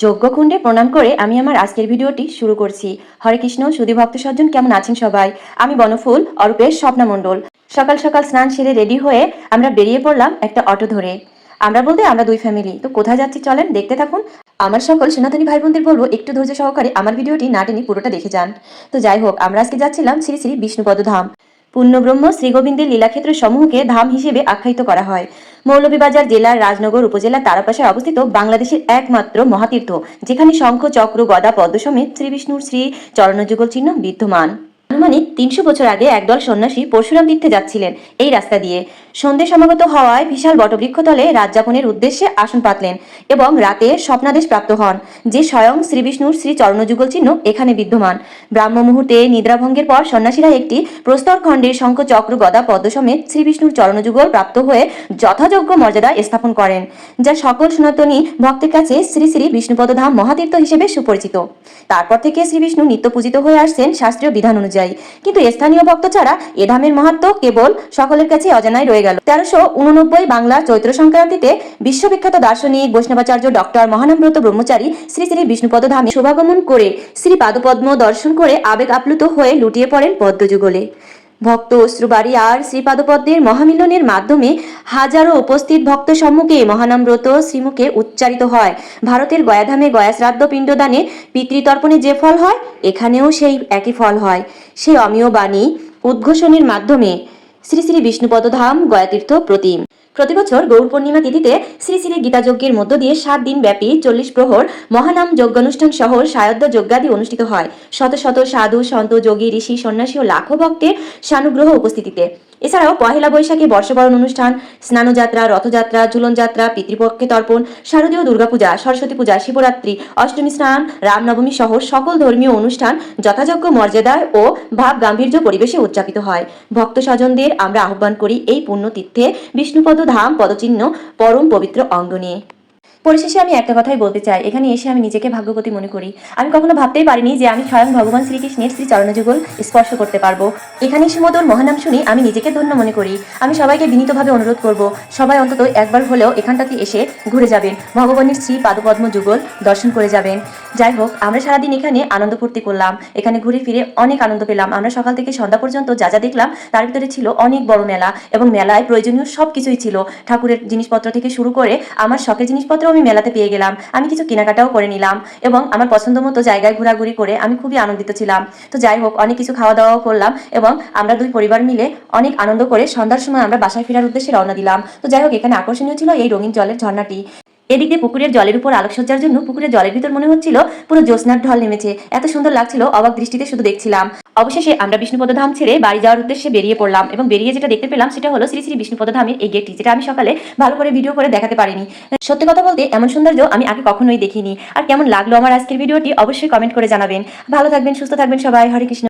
যজ্ঞকুণ্ডে প্রণাম করে আমি আমার আজকের ভিডিওটি শুরু করছি। হরে কৃষ্ণ সুধী ভক্ত সজ্জন, কেমন আছেন সবাই? আমি বনফুল অরূপের স্বপ্না মণ্ডল। সকাল সকাল স্নান সেরে রেডি হয়ে আমরা বেরিয়ে পড়লাম একটা অটো ধরে। আমরা বলতে আমরা দুই ফ্যামিলি। তো কোথায় যাচ্ছি চলেন দেখতে থাকুন। আমার সকল সনাতনী ভাই বোনদের বলবো একটু ধৈর্য সহকারে আমার ভিডিওটি না টেনে পুরোটা দেখে যান। তো যাই হোক, আমরা আজকে যাচ্ছিলাম শ্রী শ্রী বিষ্ণুপদ ধাম। পূর্ণব্রহ্ম শ্রীগোবিন্দের লীলাক্ষেত্র সমূহকে ধাম হিসেবে আখ্যায়িত করা হয়। মৌলভীবাজার জেলার রাজনগর উপজেলার তারাপাশায় অবস্থিত বাংলাদেশের একমাত্র মহাতীর্থ, যেখানে শঙ্খ চক্র গদা পদ্ম সমেত শ্রী বিষ্ণুর শ্রী চরণযুগল চিহ্ন বিদ্যমান। আনুমানিক ৩০০ বছর আগে একদল সন্ন্যাসী পরশুরাম তীর্থে যাচ্ছিলেন এই রাস্তা দিয়ে। সন্ধে সমাগত হওয়ায় বিশাল বটবৃক্ষতলে রাত যাপনের উদ্দেশ্যে আসন পাতলেন এবং রাতে স্বপ্নাদেশ প্রাপ্ত হন যে স্বয়ং শ্রী বিষ্ণুর শ্রী চরণযুগল চিহ্ন এখানে বিদ্যমান। ব্রাহ্ম মুহূর্তে নিদ্রাভঙ্গের পর সন্ন্যাসীরা একটি প্রস্তর খণ্ডে শঙ্খ চক্র গদা পদ্ম সমেত শ্রী বিষ্ণুর চরণযুগল প্রাপ্ত হয়ে যথাযোগ্য মর্যাদা স্থাপন করেন, যা সকল সনাতনী ভক্তের কাছে শ্রী শ্রী বিষ্ণুপদ ধাম মহাতীর্থ হিসেবে সুপরিচিত। তারপর থেকে শ্রী বিষ্ণু নিত্য পূজিত হয়ে আসছেন শাস্ত্রীয় বিধান অনুযায়ী, কিন্তু স্থানীয় ভক্ত ছাড়া এ ধামের মাহাত্ম্য কেবল সকলের কাছে অজানাই রয়ে গেল। 1389 বাংলার চৈত্র সংক্রান্তিতে বিশ্ববিখ্যাত দার্শনিক বৈষ্ণবাচার্য ডক্টর মহানামব্রত ব্রহ্মচারী শ্রী শ্রী বিষ্ণুপদ ধামে শুভাগমন করে শ্রী পাদপদ্ম দর্শন করে আবেগ আপ্লুত হয়ে লুটিয়ে পড়েন পদ্মযুগলে। ভক্ত অশ্রুবাড়ি আর শ্রীপাদপদ্মের মহামিলনের মাধ্যমে হাজারো উপস্থিত ভক্ত সম্মুখে মহানামব্রত শ্রীমুখে উচ্চারিত হয়। ভারতের গয়াধামে গয়া শ্রাদ্ধ পিণ্ডদানে পিতৃতর্পণে যে ফল হয়, এখানেও সেই একই ফল হয়। সেই অমীয় বাণী উদ্ঘোষণের মাধ্যমে শ্রী শ্রী বিষ্ণুপদ ধাম গয়াতীর্থ প্রতিম। প্রতিবছর গৌর পূর্ণিমা তিথিতে শ্রী শ্রী গীতাযজ্ঞের মধ্য দিয়ে 7 দিন ব্যাপী 40 প্রহর মহানাম যজ্ঞানুষ্ঠান সহ সায়ধ্য যজ্ঞাদি অনুষ্ঠিত হয় শত শত সাধু সন্ত যোগী ঋষি সন্ন্যাসী ও লাখো ভক্তের সানুগ্রহ উপস্থিতিতে। এছাড়াও পহেলা বৈশাখে বর্ষবরণ অনুষ্ঠান, স্নানযাত্রা, রথযাত্রা, ঝুলন যাত্রা, পিতৃপক্ষে তর্পণ, শারদীয় দুর্গাপূজা, সরস্বতী পূজা, শিবরাত্রি, অষ্টমী স্নান, রামনবমী সহ সকল ধর্মীয় অনুষ্ঠান যথাযোগ্য মর্যাদায় ও ভাব গাম্ভীর্য পরিবেশে উদযাপিত হয়। ভক্ত স্বজনদের আমরা আহ্বান করি এই পুণ্য তীর্থে বিষ্ণুপদ ধাম পদচিহ্ন পরম পবিত্র অঙ্গ নিয়ে। পরিশেষে আমি একটা কথাই বলতে চাই, এখানে এসে আমি নিজেকে ভাগ্যবতী মনে করি। আমি কখনো ভাবতেই পারিনি যে আমি স্বয়ং ভগবান শ্রীকৃষ্ণের শ্রী চরণযুগল স্পর্শ করতে পারবো। এখানে সুমধুর মহানাম শুনি আমি নিজেকে ধন্য মনে করি। আমি সবাইকে বিনীতভাবে অনুরোধ করব, সবাই অন্তত একবার হলেও এখানটাতে এসে ঘুরে যাবেন, ভগবানের শ্রী পাদপদ্ম যুগল দর্শন করে যাবেন। যাই হোক, আমরা সারাদিন এখানে আনন্দ ফুর্তি করলাম, এখানে ঘুরে ফিরে অনেক আনন্দ পেলাম। আমরা সকাল থেকে সন্ধ্যা পর্যন্ত যা যা দেখলাম তার ভিতরে ছিল অনেক বড় মেলা, এবং মেলায় প্রয়োজনীয় সব কিছুই ছিল। ঠাকুরের জিনিসপত্র থেকে শুরু করে আমার শখের জিনিসপত্র আমি মেলাতে পেয়ে গেলাম। আমি কিছু কেনাকাটাও করে নিলাম এবং আমার পছন্দ মতো জায়গায় ঘোরাঘুরি করে আমি খুবই আনন্দিত ছিলাম। তো যাই হোক, অনেক কিছু খাওয়া দাওয়াও করলাম এবং আমরা দুই পরিবার মিলে অনেক আনন্দ করে সন্ধ্যার সময় আমরা বাসায় ফেরার উদ্দেশ্যে রওনা দিলাম। তো যাই হোক, এখানে আকর্ষণীয় ছিল এই রঙিন জলের ঝর্ণাটি। এদিকে পুকুরের জলের উপর আলোকসজ্জার জন্য পুকুরের জলের ভিতর মনে হচ্ছিল পুরো জ্যোৎস্নার ঢল নেমেছে, এত সুন্দর লাগছিল, অবাক দৃষ্টিতে শুধু দেখছিলাম। অবশেষে আমরা বিষ্ণুপদ ধাম ছেড়ে বাড়ি যাওয়ার উদ্দেশ্যে বেরিয়ে পড়লাম এবং বেরিয়ে যেটা দেখতে পেলাম সেটা হলো শ্রী শ্রী বিষ্ণুপদ ধামের এই গেটটি, যেটা আমি সকালে ভালো করে ভিডিও করে দেখাতে পারিনি। সত্যি কথা বলতে এমন সৌন্দর্য আমি আগে কখনোই দেখিনি। আর কেমন লাগলো আমার আজকের ভিডিওটি অবশ্যই কমেন্ট করে জানাবেন। ভালো থাকবেন, সুস্থ থাকবেন সবাই। হরে কৃষ্ণ।